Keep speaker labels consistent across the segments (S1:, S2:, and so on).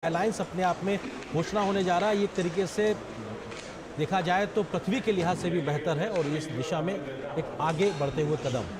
S1: Alliance अपने आप में घोषणा होने जा रहा है। ये एक तरीके से देखा जाए तो पृथ्वी के लिहाज से भी बेहतर है और इस दिशा में एक आगे बढ़ते हुए कदम।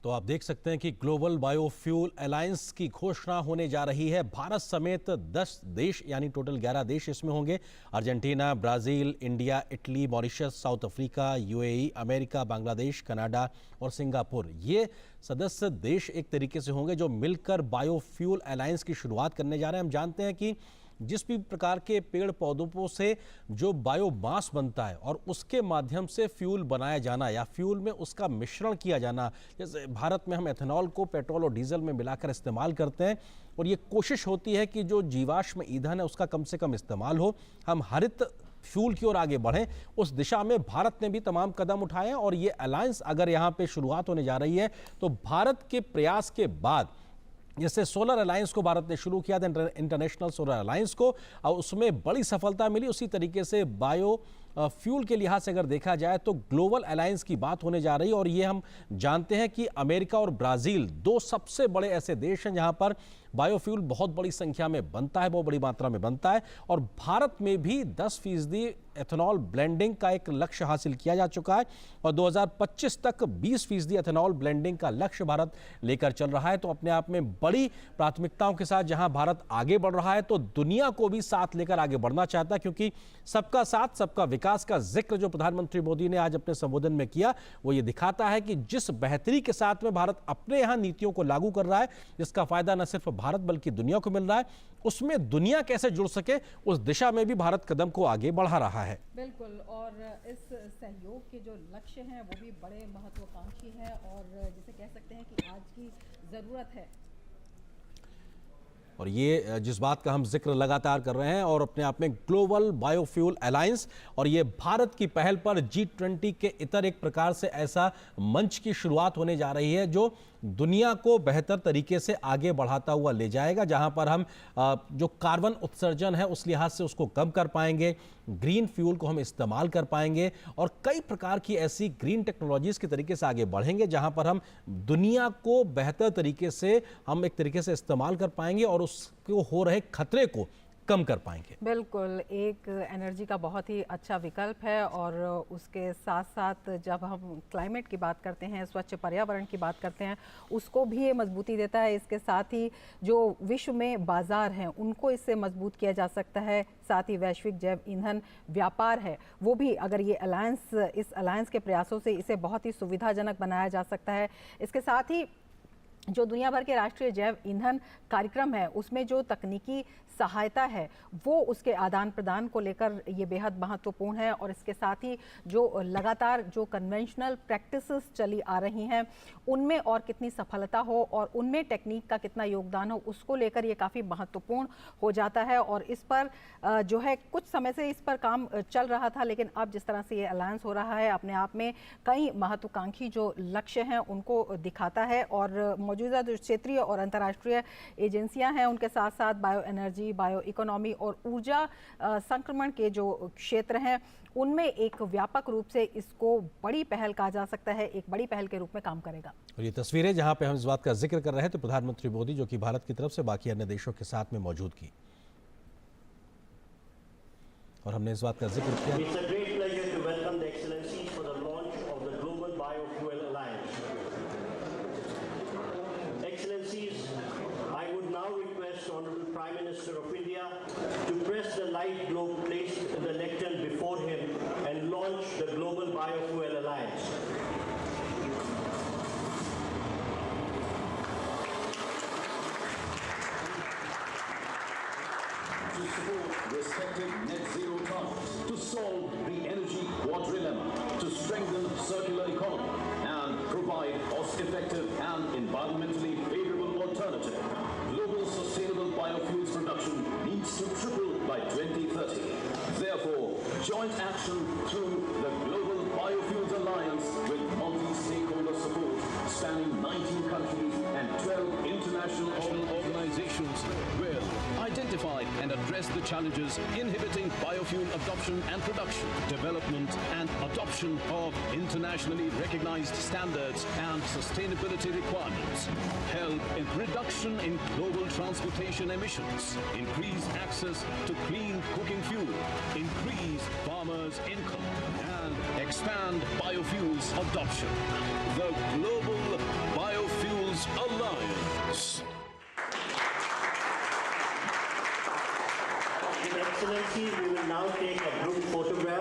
S1: तो आप देख सकते हैं कि ग्लोबल बायोफ्यूल अलायंस की घोषणा होने जा रही है। भारत समेत 10 देश यानी टोटल 11 देश इसमें होंगे। Argentina, Brazil, India, Italy, Mauritius, south Africa, UAE, America, Bangladesh, Canada और सिंगापुर, ये सदस्य देश एक तरीके से होंगे जो मिलकर बायोफ्यूल अलायंस की शुरुआत करने जा रहे हैं। हम जानते हैं कि जिस भी प्रकार के पेड़ पौधों से जो बायोमास बनता है और उसके माध्यम से फ्यूल बनाया जाना या फ्यूल में उसका मिश्रण किया जाना, जैसे भारत में हम एथेनॉल को पेट्रोल और डीजल में मिलाकर इस्तेमाल करते हैं और ये कोशिश होती है कि जो जीवाश्म ईंधन है उसका कम से कम इस्तेमाल हो, हम हरित फ्यूल की ओर आगे बढ़ें। उस दिशा में भारत ने भी तमाम कदम उठाए हैं और ये अलायंस अगर यहाँ पे शुरुआत होने जा रही है तो भारत के प्रयास के बाद, जैसे सोलर अलायंस को भारत ने शुरू किया था, इंटरनेशनल सोलर अलायंस को, और उसमें बड़ी सफलता मिली, उसी तरीके से बायो फ्यूल के लिहाज से अगर देखा जाए तो ग्लोबल अलायंस की बात होने जा रही है। और ये हम जानते हैं कि अमेरिका और ब्राजील दो सबसे बड़े ऐसे देश हैं जहां पर बायोफ्यूल बहुत बड़ी संख्या में बनता है, बहुत बड़ी मात्रा में बनता है। और भारत में भी 10% एथेनॉल ब्लेंडिंग का एक लक्ष्य हासिल किया जा चुका है और 2025 तक 20% एथेनॉल ब्लेंडिंग का लक्ष्य भारत लेकर चल रहा है। तो अपने आप में बड़ी प्राथमिकताओं के साथ जहां भारत आगे बढ़ रहा है तो दुनिया को भी साथ लेकर आगे बढ़ना चाहता है, क्योंकि सबका साथ सबका विकास का जिक्र जो प्रधानमंत्री मोदी ने आज अपने संबोधन में किया वो ये दिखाता है कि जिस बेहतरी के साथ में भारत अपने यहाँ नीतियों को लागू कर रहा है, जिसका फायदा न सिर्फ भारत बल्कि दुनिया को मिल रहा है, उसमें दुनिया कैसे जुड़ सके उस दिशा में भी भारत कदम को आगे बढ़ा रहा है।
S2: बिल्कुल, और इस सहयोग के जो लक्ष्य हैं वो भी बड़े महत्वाकांक्षी हैं और जिसे कह सकते हैं कि आज की ज़रूरत है।
S1: और ये जिस बात का हम जिक्र लगातार कर रहे हैं और अपने आप में ग्लोबल बायोफ्यूल अलायंस, और ये भारत की पहल पर G20 के इतर एक प्रकार से ऐसा मंच की शुरुआत होने जा रही है जो दुनिया को बेहतर तरीके से आगे बढ़ाता हुआ ले जाएगा, जहां पर हम जो कार्बन उत्सर्जन है उस लिहाज से उसको कम कर पाएंगे, ग्रीन फ्यूल को हम इस्तेमाल कर पाएंगे और कई प्रकार की ऐसी ग्रीन टेक्नोलॉजीज के तरीके से आगे बढ़ेंगे जहां पर हम दुनिया को बेहतर तरीके से हम एक तरीके से इस्तेमाल कर पाएंगे और उसको हो रहे खतरे को कम कर पाएंगे।
S2: बिल्कुल, एक एनर्जी का बहुत ही अच्छा विकल्प है और उसके साथ साथ जब हम क्लाइमेट की बात करते हैं, स्वच्छ पर्यावरण की बात करते हैं, उसको भी ये मजबूती देता है। इसके साथ ही जो विश्व में बाजार हैं उनको इससे मजबूत किया जा सकता है। साथ ही वैश्विक जैव ईंधन व्यापार है वो भी अगर ये इस अलायंस के प्रयासों से इसे बहुत ही सुविधाजनक बनाया जा सकता है। इसके साथ ही जो दुनिया भर के राष्ट्रीय जैव ईंधन कार्यक्रम है उसमें जो तकनीकी सहायता है वो उसके आदान प्रदान को लेकर ये बेहद महत्वपूर्ण है। और इसके साथ ही जो लगातार जो कन्वेंशनल प्रैक्टिसेस चली आ रही हैं उनमें और कितनी सफलता हो और उनमें टेक्निक का कितना योगदान हो उसको लेकर ये काफ़ी महत्वपूर्ण हो जाता है। और इस पर जो है कुछ समय से इस पर काम चल रहा था, लेकिन अब जिस तरह से ये अलायंस हो रहा है अपने आप में कई महत्वाकांक्षी जो लक्ष्य हैं उनको दिखाता है। और मौजूदा जो क्षेत्रीय और अंतर्राष्ट्रीय एजेंसियां हैं उनके साथ साथ बायो एनर्जी, बायो इकोनॉमी और ऊर्जा संक्रमण के जो क्षेत्र हैं उनमें एक व्यापक रूप से इसको बड़ी पहल कहा जा सकता है, एक बड़ी पहल के रूप में काम करेगा।
S1: और ये तस्वीरें जहां पे हम इस बात का जिक्र कर रहे हैं तो प्रधानमंत्री मोदी जो कि भारत की तरफ से बाकी अन्य देशों के साथ में मौजूद की, और हमने इस बात का जिक्र किया।
S3: Honorable Prime Minister of India to press the light globe placed in the lectern before him and launch the Global Biofuel Alliance.
S4: To support respective net zero targets, to solve the energy quadrilemma, to strengthen circular economy and provide cost-effective and environmentally favorable alternative. Global sustainable biofuels production needs to triple by 2030. Therefore, joint action through the Global Biofuels Alliance with multi-stakeholder support spanning 19 countries and 12 international organizations will identify and address the challenges inhibiting biofuel adoption and production, development and adoption of internationally recognized standards and sustainability requirements, help in reduction in global transportation emissions, increase access to clean cooking fuel, increase farmers' income, and expand biofuels adoption. The Global Biofuels Alliance.
S3: Your Excellency, we will now take a group photograph.